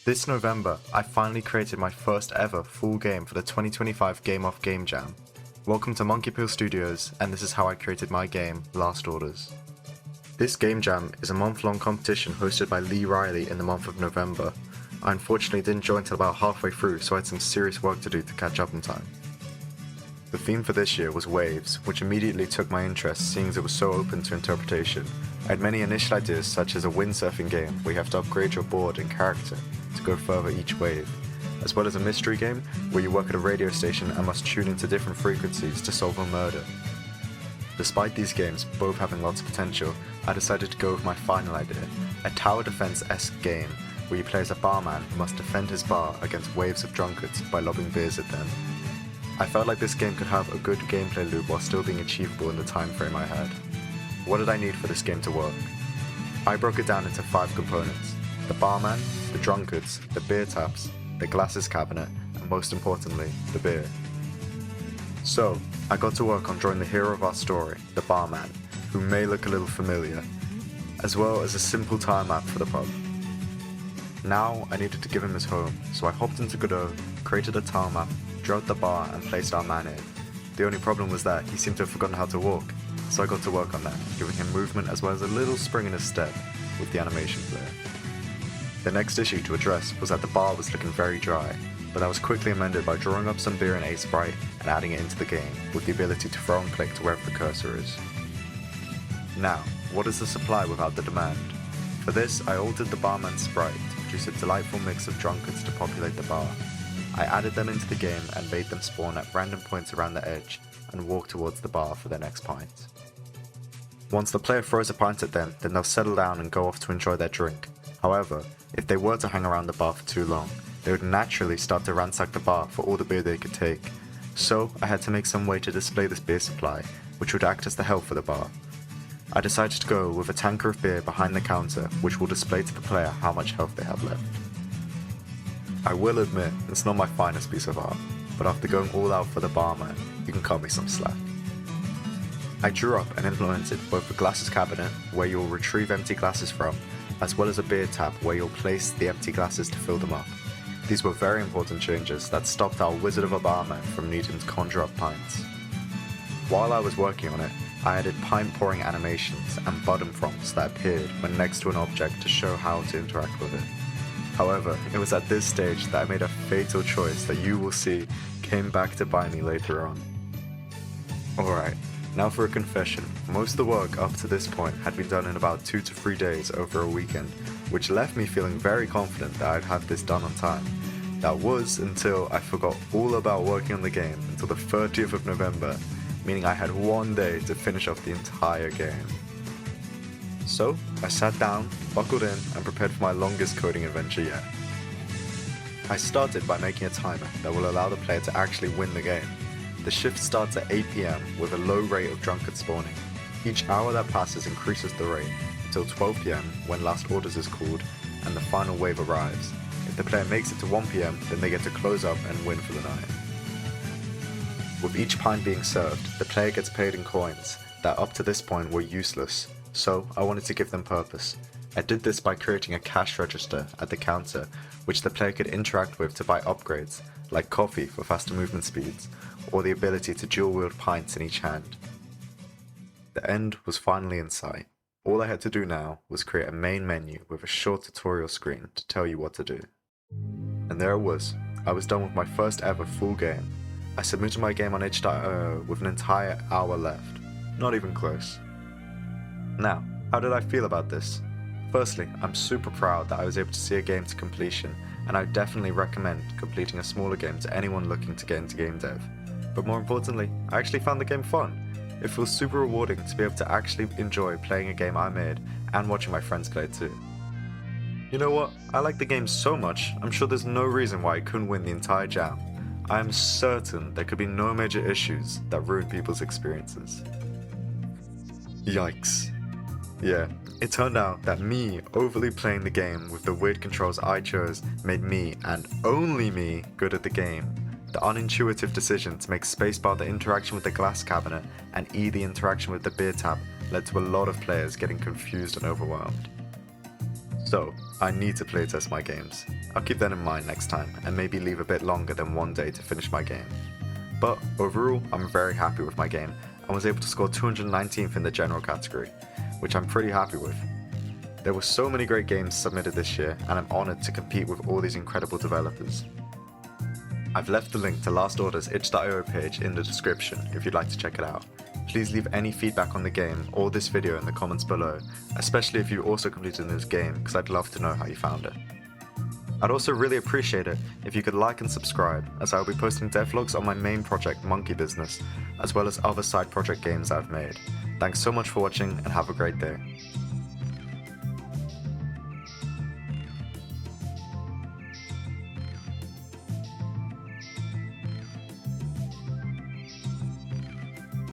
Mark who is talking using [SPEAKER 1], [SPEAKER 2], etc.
[SPEAKER 1] This November, I finally created my first ever full game for the 2025 Game Off Game Jam. Welcome to Monkey Pill Studios, and this is how I created my game, Last Orders. This game jam is a month-long competition hosted by Lee Riley in the month of November. I unfortunately didn't join till about halfway through, so I had some serious work to do to catch up in time. The theme for this year was Waves, which immediately took my interest seeing as it was so open to interpretation. I had many initial ideas such as a windsurfing game where you have to upgrade your board and character to go further each wave, as well as a mystery game where you work at a radio station and must tune into different frequencies to solve a murder. Despite these games both having lots of potential, I decided to go with my final idea, a tower defense-esque game where you play as a barman who must defend his bar against waves of drunkards by lobbing beers at them. I felt like this game could have a good gameplay loop while still being achievable in the time frame I had. What did I need for this game to work? I broke it down into 5 components: the barman, the drunkards, the beer taps, the glasses cabinet, and most importantly, the beer. So, I got to work on drawing the hero of our story, the barman, who may look a little familiar, as well as a simple tile map for the pub. Now, I needed to give him his home, so I hopped into Godot, created a tile map, drew out the bar, and placed our man in. The only problem was that he seemed to have forgotten how to walk, so I got to work on that, giving him movement as well as a little spring in his step with the animation player. The next issue to address was that the bar was looking very dry, but that was quickly amended by drawing up some beer in a sprite and adding it into the game, with the ability to throw and click to wherever the cursor is. Now, what is the supply without the demand? For this, I altered the barman's sprite to produce a delightful mix of drunkards to populate the bar. I added them into the game and made them spawn at random points around the edge and walk towards the bar for their next pint. Once the player throws a pint at them, then they'll settle down and go off to enjoy their drink. However, if they were to hang around the bar for too long, they would naturally start to ransack the bar for all the beer they could take. So I had to make some way to display this beer supply, which would act as the health for the bar. I decided to go with a tanker of beer behind the counter, which will display to the player how much health they have left. I will admit, it's not my finest piece of art, but after going all out for the barman, you can cut me some slack. I drew up and implemented both the glasses cabinet, where you'll retrieve empty glasses from, as well as a beer tap where you'll place the empty glasses to fill them up. These were very important changes that stopped our wizard of a barman from needing to conjure up pints. While I was working on it, I added pint pouring animations and button prompts that appeared when next to an object to show how to interact with it. However, it was at this stage that I made a fatal choice that you will see came back to bite me later on. Alright, now for a confession. Most of the work up to this point had been done in about 2 to 3 days over a weekend, which left me feeling very confident that I'd have this done on time. That was until I forgot all about working on the game until the 30th of November, meaning I had 1 day to finish off the entire game. So, I sat down, buckled in, and prepared for my longest coding adventure yet. I started by making a timer that will allow the player to actually win the game. The shift starts at 8 PM with a low rate of drunkard spawning. Each hour that passes increases the rate, until 12 PM when Last Orders is called and the final wave arrives. If the player makes it to 1 PM, then they get to close up and win for the night. With each pint being served, the player gets paid in coins that up to this point were useless, so I wanted to give them purpose. I did this by creating a cash register at the counter, which the player could interact with to buy upgrades, like coffee for faster movement speeds, or the ability to dual-wield pints in each hand. The end was finally in sight. All I had to do now was create a main menu with a short tutorial screen to tell you what to do. And there it was. I was done with my first ever full game. I submitted my game on itch.io with an entire hour left. Not even close. Now, how did I feel about this? Firstly, I'm super proud that I was able to see a game to completion, and I definitely recommend completing a smaller game to anyone looking to get into game dev. But more importantly, I actually found the game fun. It feels super rewarding to be able to actually enjoy playing a game I made and watching my friends play it too. You know what? I like the game so much, I'm sure there's no reason why I couldn't win the entire jam. I am certain there could be no major issues that ruin people's experiences. Yikes. Yeah, it turned out that me overly playing the game with the weird controls I chose made me, and only me, good at the game. The unintuitive decision to make spacebar the interaction with the glass cabinet and E the interaction with the beer tap led to a lot of players getting confused and overwhelmed. So, I need to playtest my games. I'll keep that in mind next time and maybe leave a bit longer than one day to finish my game. But overall, I'm very happy with my game and was able to score 219th in the general category, which I'm pretty happy with. There were so many great games submitted this year and I'm honoured to compete with all these incredible developers. I've left the link to Last Order's itch.io page in the description if you'd like to check it out. Please leave any feedback on the game or this video in the comments below, especially if you also completed this game, because I'd love to know how you found it. I'd also really appreciate it if you could like and subscribe, as I will be posting devlogs on my main project Monkey Business, as well as other side project games I've made. Thanks so much for watching and have a great day.